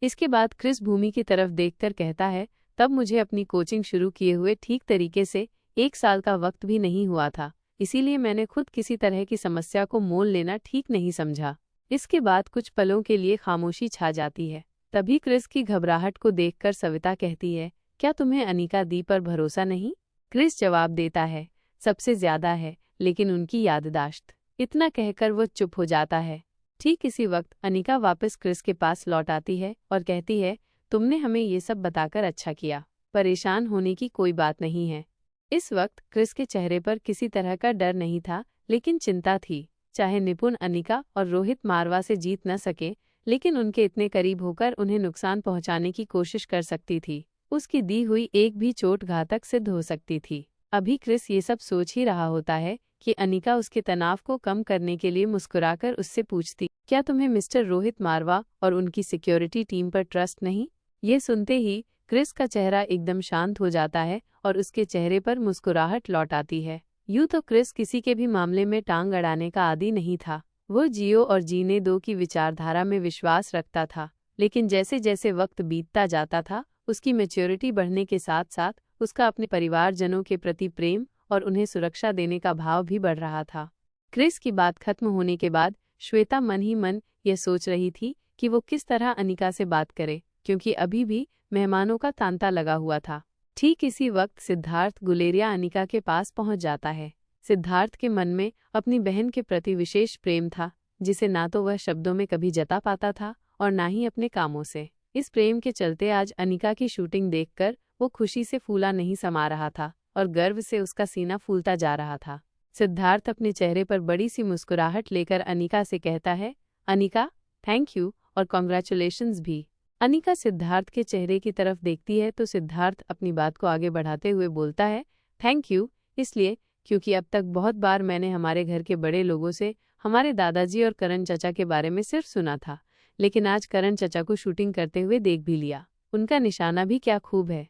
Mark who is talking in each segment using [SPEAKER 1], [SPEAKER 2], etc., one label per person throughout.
[SPEAKER 1] इसके बाद क्रिस भूमि की तरफ देखकर कहता है, तब मुझे अपनी कोचिंग शुरू किए हुए ठीक तरीके से 1 साल का वक्त भी नहीं हुआ था, इसीलिए मैंने खुद किसी तरह की समस्या को मोल लेना ठीक नहीं समझा। इसके बाद कुछ पलों के लिए खामोशी छा जाती है। तभी क्रिस की घबराहट को देखकर सविता कहती है, क्या तुम्हें अनिका दी पर भरोसा नहीं? क्रिस जवाब देता है, सबसे ज्यादा है, लेकिन उनकी याददाश्त। इतना कहकर वो चुप हो जाता है। ठीक इसी वक्त अनिका वापस क्रिस के पास लौट आती है और कहती है, तुमने हमें ये सब बताकर अच्छा किया, परेशान होने की कोई बात नहीं है। इस वक्त क्रिस के चेहरे पर किसी तरह का डर नहीं था, लेकिन चिंता थी। चाहे निपुण अनिका और रोहित मारवा से जीत न सके, लेकिन उनके इतने करीब होकर उन्हें नुकसान पहुंचाने की कोशिश कर सकती थी। उसकी दी हुई एक भी चोट घातक सिद्ध हो सकती थी। अभी क्रिस ये सब सोच ही रहा होता है कि अनिका उसके तनाव को कम करने के लिए मुस्कुराकर उससे पूछती, क्या तुम्हें मिस्टर रोहित मारवा और उनकी सिक्योरिटी टीम पर ट्रस्ट नहीं? ये सुनते ही क्रिस का चेहरा एकदम शांत हो जाता है और उसके चेहरे पर मुस्कुराहट लौट आती है। यूं तो क्रिस किसी के भी मामले में टांग अड़ाने का आदी नहीं था। वो जियो और जीने दो की विचारधारा में विश्वास रखता था, लेकिन जैसे जैसे वक्त बीतता जाता था, उसकी मैच्योरिटी बढ़ने के साथ साथ उसका अपने परिवारजनों के प्रति प्रेम और उन्हें सुरक्षा देने का भाव भी बढ़ रहा था। क्रिस की बात खत्म होने के बाद श्वेता मन ही मन यह सोच रही थी कि वो किस तरह अनिका से बात करे, क्योंकि अभी भी मेहमानों का तांता लगा हुआ था। ठीक इसी वक्त सिद्धार्थ गुलेरिया अनिका के पास पहुंच जाता है। सिद्धार्थ के मन में अपनी बहन के प्रति विशेष प्रेम था, जिसे ना तो वह शब्दों में कभी जता पाता था और ना ही अपने कामों से। इस प्रेम के चलते आज अनिका की शूटिंग देखकर वो खुशी से फूला नहीं समा रहा था और गर्व से उसका सीना फूलता जा रहा था। सिद्धार्थ अपने चेहरे पर बड़ी सी मुस्कुराहट लेकर अनिका से कहता है, अनिका, थैंक यू और कॉन्ग्रेचुलेशंस भी। अनिका सिद्धार्थ के चेहरे की तरफ देखती है तो सिद्धार्थ अपनी बात को आगे बढ़ाते हुए बोलता है, थैंक यू इसलिए क्योंकि अब तक बहुत बार मैंने हमारे घर के बड़े लोगों से हमारे दादाजी और करण चचा के बारे में सिर्फ सुना था, लेकिन आज करण चचा को शूटिंग करते हुए देख भी लिया। उनका निशाना भी क्या खूब है।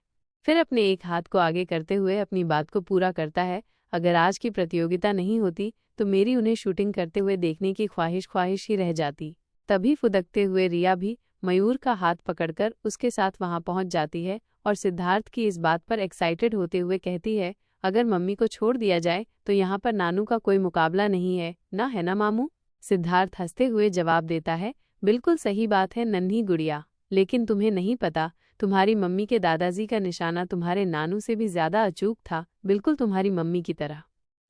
[SPEAKER 1] फिर अपने एक हाथ को आगे करते हुए अपनी बात को पूरा करता है, अगर आज की प्रतियोगिता नहीं होती तो मेरी उन्हें शूटिंग करते हुए देखने की ख्वाहिश ही रह जाती। तभी फुदकते हुए रिया भी मयूर का हाथ पकड़कर उसके साथ वहां पहुंच जाती है और सिद्धार्थ की इस बात पर एक्साइटेड होते हुए कहती है, अगर मम्मी को छोड़ दिया जाए तो यहाँ पर नानू का कोई मुकाबला नहीं है ना मामू? सिद्धार्थ हंसते हुए जवाब देता है, बिल्कुल सही बात है नन्ही गुड़िया, लेकिन तुम्हें नहीं पता, तुम्हारी मम्मी के दादाजी का निशाना तुम्हारे नानू से भी ज्यादा अचूक था, बिल्कुल तुम्हारी मम्मी की तरह।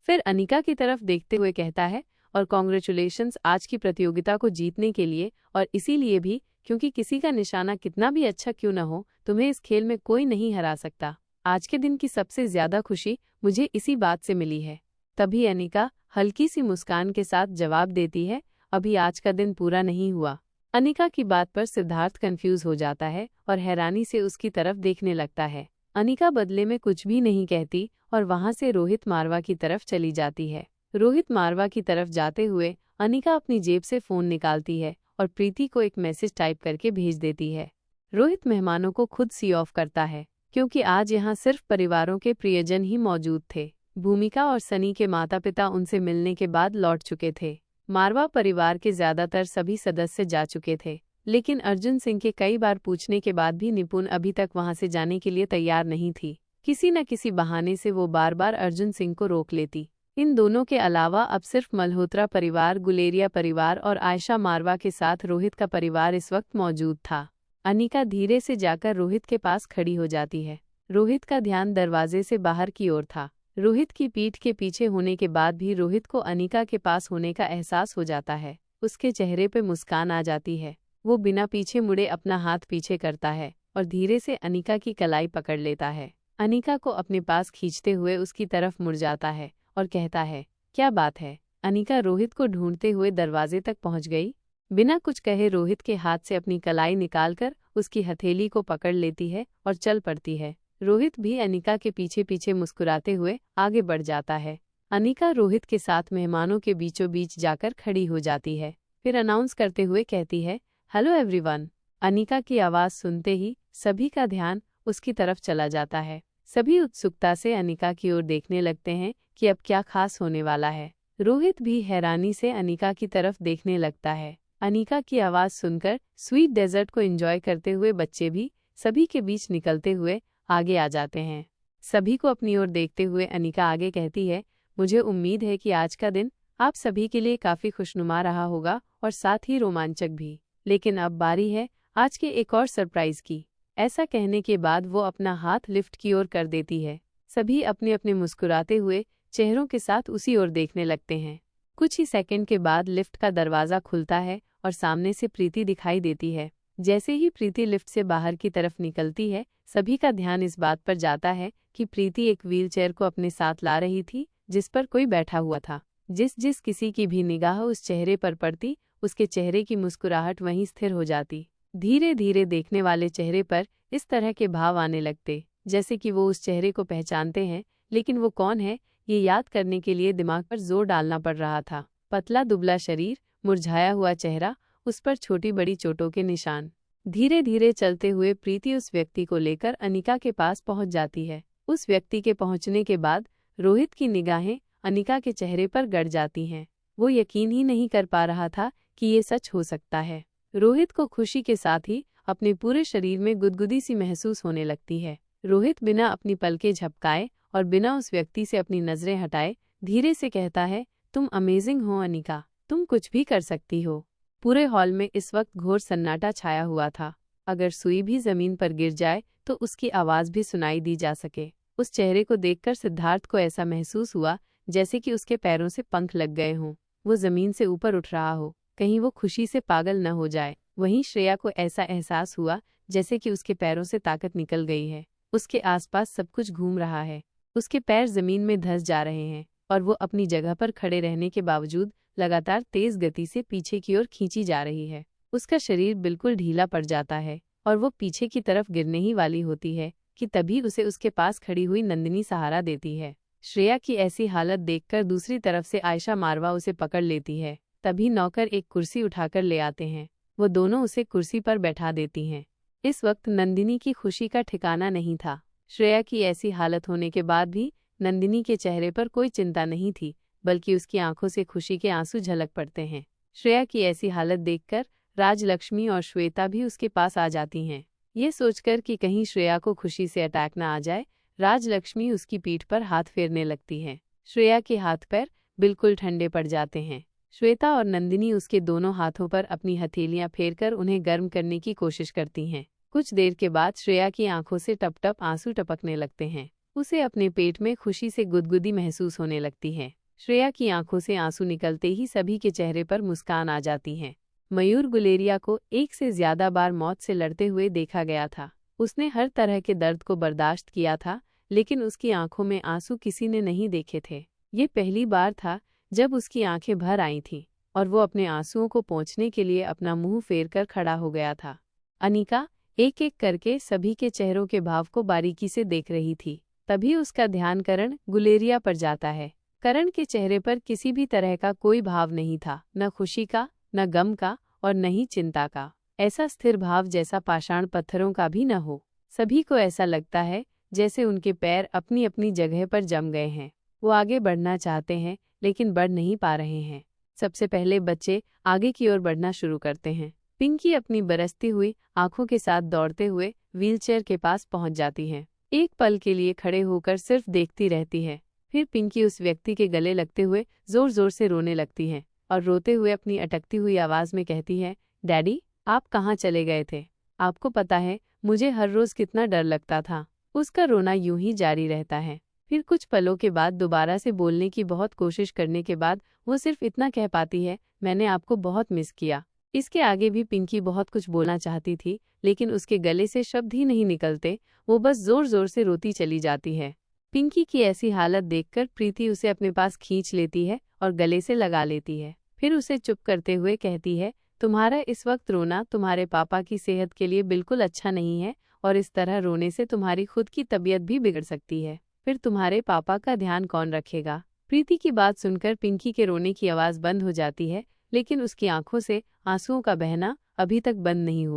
[SPEAKER 1] फिर अनिका की तरफ देखते हुए कहता है, और कॉन्ग्रेचुलेशंस आज की प्रतियोगिता को जीतने के लिए, और इसीलिए भी क्योंकि किसी का निशाना कितना भी अच्छा क्यों न हो, तुम्हें इस खेल में कोई नहीं हरा सकता। आज के दिन की सबसे ज्यादा खुशी मुझे इसी बात से मिली है। तभी अनिका हल्की सी मुस्कान के साथ जवाब देती है, अभी आज का दिन पूरा नहीं हुआ। अनिका की बात पर सिद्धार्थ कंफ्यूज हो जाता है और हैरानी से उसकी तरफ देखने लगता है। अनिका बदले में कुछ भी नहीं कहती और वहां से रोहित मारवा की तरफ चली जाती है। रोहित मारवा की तरफ जाते हुए अनिका अपनी जेब से फोन निकालती है और प्रीति को एक मैसेज टाइप करके भेज देती है। रोहित मेहमानों को खुद सी ऑफ करता है, क्योंकि आज यहाँ सिर्फ परिवारों के प्रियजन ही मौजूद थे। भूमिका और सनी के माता पिता उनसे मिलने के बाद लौट चुके थे। मारवा परिवार के ज्यादातर सभी सदस्य जा चुके थे, लेकिन अर्जुन सिंह के कई बार पूछने के बाद भी निपुण अभी तक वहां से जाने के लिए तैयार नहीं थी। किसी न किसी बहाने से वो बार बार अर्जुन सिंह को रोक लेती। इन दोनों के अलावा अब सिर्फ मल्होत्रा परिवार, गुलेरिया परिवार और आयशा मारवा के साथ रोहित का परिवार इस वक्त मौजूद था। अनिका धीरे से जाकर रोहित के पास खड़ी हो जाती है। रोहित का ध्यान दरवाजे से बाहर की ओर था। रोहित की पीठ के पीछे होने के बाद भी रोहित को अनिका के पास होने का एहसास हो जाता है। उसके चेहरे पे मुस्कान आ जाती है। वो बिना पीछे मुड़े अपना हाथ पीछे करता है और धीरे से अनिका की कलाई पकड़ लेता है। अनिका को अपने पास खींचते हुए उसकी तरफ मुड़ जाता है और कहता है, क्या बात है? अनिका रोहित को ढूंढते हुए दरवाजे तक पहुंच गई। बिना कुछ कहे रोहित के हाथ से अपनी कलाई निकालकर उसकी हथेली को पकड़ लेती है और चल पड़ती है। रोहित भी अनिका के पीछे पीछे मुस्कुराते हुए आगे बढ़ जाता है। अनिका रोहित के साथ मेहमानों के बीचों बीच जाकर खड़ी हो जाती है। फिर अनाउंस करते हुए कहती है, हेलो एवरीवन। अनिका की आवाज़ सुनते ही सभी का ध्यान उसकी तरफ चला जाता है। सभी उत्सुकता से अनिका की ओर देखने लगते हैं कि अब क्या खास होने वाला है। रोहित भी हैरानी से अनिका की तरफ देखने लगता है। अनीका की आवाज़ सुनकर स्वीट डेजर्ट को एंजॉय करते हुए बच्चे भी सभी के बीच निकलते हुए आगे आ जाते हैं। सभी को अपनी ओर देखते हुए अनीका आगे कहती है, मुझे उम्मीद है कि आज का दिन आप सभी के लिए काफ़ी खुशनुमा रहा होगा और साथ ही रोमांचक भी। लेकिन अब बारी है आज के एक और सरप्राइज की। ऐसा कहने के बाद वो अपना हाथ लिफ्ट की ओर कर देती है। सभी अपने अपने मुस्कुराते हुए चेहरों के साथ उसी ओर देखने लगते हैं। कुछ ही सेकंड के बाद लिफ्ट का दरवाज़ा खुलता है और सामने से प्रीति दिखाई देती है। जैसे ही प्रीति लिफ्ट से बाहर की तरफ निकलती है, सभी का ध्यान इस बात पर जाता है कि प्रीति एक व्हीलचेयर को अपने साथ ला रही थी जिस पर कोई बैठा हुआ था। जिस किसी की भी निगाह उस चेहरे पर पड़ती, उसके चेहरे की मुस्कुराहट वहीं स्थिर हो जाती। धीरे धीरे देखने वाले चेहरे पर इस तरह के भाव आने लगते जैसे कि वो उस चेहरे को पहचानते हैं, लेकिन वो कौन है ये याद करने के लिए दिमाग पर जोर डालना पड़ रहा था। पतला दुबला शरीर, मुरझाया हुआ चेहरा, उस पर छोटी बड़ी चोटों के निशान। धीरे धीरे चलते हुए प्रीति उस व्यक्ति को लेकर अनीका के पास पहुंच जाती है। उस व्यक्ति के पहुंचने के बाद रोहित की निगाहें अनीका के चेहरे पर गड़ जाती हैं। वो यकीन ही नहीं कर पा रहा था कि ये सच हो सकता है। रोहित को खुशी के साथ ही अपने पूरे शरीर में गुदगुदी सी महसूस होने लगती है। रोहित बिना अपनी पलकें झपकाए और बिना उस व्यक्ति से अपनी नजरें हटाए धीरे से कहता है, तुम अमेजिंग हो अनीका, तुम कुछ भी कर सकती हो। पूरे हॉल में इस वक्त घोर सन्नाटा छाया हुआ था। अगर सुई भी जमीन पर गिर जाए तो उसकी आवाज भी सुनाई दी जा सके। उस चेहरे को देखकर सिद्धार्थ को ऐसा महसूस हुआ जैसे कि उसके पैरों से पंख लग गए हों। वो जमीन से ऊपर उठ रहा हो, कहीं वो खुशी से पागल न हो जाए। वहीं श्रेया को ऐसा एहसास हुआ जैसे कि उसके पैरों से ताकत निकल गई है। उसके आसपास सब कुछ घूम रहा है, उसके पैर जमीन में धंस जा रहे हैं और वो अपनी जगह पर खड़े रहने के बावजूद लगातार तेज गति से पीछे की ओर खींची जा रही है। उसका शरीर बिल्कुल ढीला पड़ जाता है और वो पीछे की तरफ गिरने ही वाली होती है कि तभी उसे उसके पास खड़ी हुई नंदिनी सहारा देती है। श्रेया की ऐसी हालत देखकर दूसरी तरफ से आयशा मारवा उसे पकड़ लेती है। तभी नौकर एक कुर्सी उठाकर ले आते हैं। वो दोनों उसे कुर्सी पर बैठा देती हैं। इस वक्त नंदिनी की खुशी का ठिकाना नहीं था। श्रेया की ऐसी हालत होने के बाद भी नंदिनी के चेहरे पर कोई चिंता नहीं थी, बल्कि उसकी आंखों से खुशी के आंसू झलक पड़ते हैं। श्रेया की ऐसी हालत देखकर राजलक्ष्मी और श्वेता भी उसके पास आ जाती हैं। ये सोचकर कि कहीं श्रेया को खुशी से अटैक न आ जाए, राजलक्ष्मी उसकी पीठ पर हाथ फेरने लगती है। श्रेया के हाथ पैर बिल्कुल ठंडे पड़ जाते हैं। श्वेता और नंदिनी उसके दोनों हाथों पर अपनी हथेलियां फेरकर उन्हें गर्म करने की कोशिश करती हैं। कुछ देर के बाद श्रेया की आंखों से टप टप आंसू टपकने लगते हैं। उसे अपने पेट में खुशी से गुदगुदी महसूस होने लगती है। श्रेया की आंखों से आंसू निकलते ही सभी के चेहरे पर मुस्कान आ जाती है। मयूर गुलेरिया को एक से ज्यादा बार मौत से लड़ते हुए देखा गया था। उसने हर तरह के दर्द को बर्दाश्त किया था, लेकिन उसकी आंखों में आंसू किसी ने नहीं देखे थे। ये पहली बार था जब उसकी आंखें भर आई थीं और वो अपने आंसुओं को पोंछने के लिए अपना मुंह फेर कर खड़ा हो गया था। अनीका एक एक करके सभी के चेहरों के भाव को बारीकी से देख रही थी। तभी उसका ध्यान करण गुलेरिया पर जाता है। करण के चेहरे पर किसी भी तरह का कोई भाव नहीं था, न खुशी का, न गम का और न ही चिंता का। ऐसा स्थिर भाव जैसा पाषाण पत्थरों का भी न हो। सभी को ऐसा लगता है जैसे उनके पैर अपनी अपनी जगह पर जम गए हैं। वो आगे बढ़ना चाहते हैं लेकिन बढ़ नहीं पा रहे हैं। सबसे पहले बच्चे आगे की ओर बढ़ना शुरू करते हैं। पिंकी अपनी बरसती हुई आंखों के साथ दौड़ते हुए व्हीलचेयर के पास पहुंच जाती है। एक पल के लिए खड़े होकर सिर्फ देखती रहती है। फिर पिंकी उस व्यक्ति के गले लगते हुए जोर जोर से रोने लगती है और रोते हुए अपनी अटकती हुई आवाज में कहती है, डैडी आप कहाँ चले गए थे? आपको पता है मुझे हर रोज कितना डर लगता था। उसका रोना यूं ही जारी रहता है। फिर कुछ पलों के बाद दोबारा से बोलने की बहुत कोशिश करने के बाद वो सिर्फ इतना कह पाती है, मैंने आपको बहुत मिस किया। इसके आगे भी पिंकी बहुत कुछ बोलना चाहती थी, लेकिन उसके गले से शब्द ही नहीं निकलते। वो बस जोर जोर से रोती चली जाती है। पिंकी की ऐसी हालत देखकर प्रीति उसे अपने पास खींच लेती है और गले से लगा लेती है। फिर उसे चुप करते हुए कहती है, तुम्हारा इस वक्त रोना तुम्हारे पापा की सेहत के लिए बिल्कुल अच्छा नहीं है और इस तरह रोने से तुम्हारी खुद की तबीयत भी बिगड़ सकती है। फिर तुम्हारे पापा का ध्यान कौन रखेगा? प्रीति की बात सुनकर पिंकी के रोने की आवाज बंद हो जाती है, लेकिन उसकी आंखों से आंसुओं का बहना अभी तक बंद नहीं हुआ।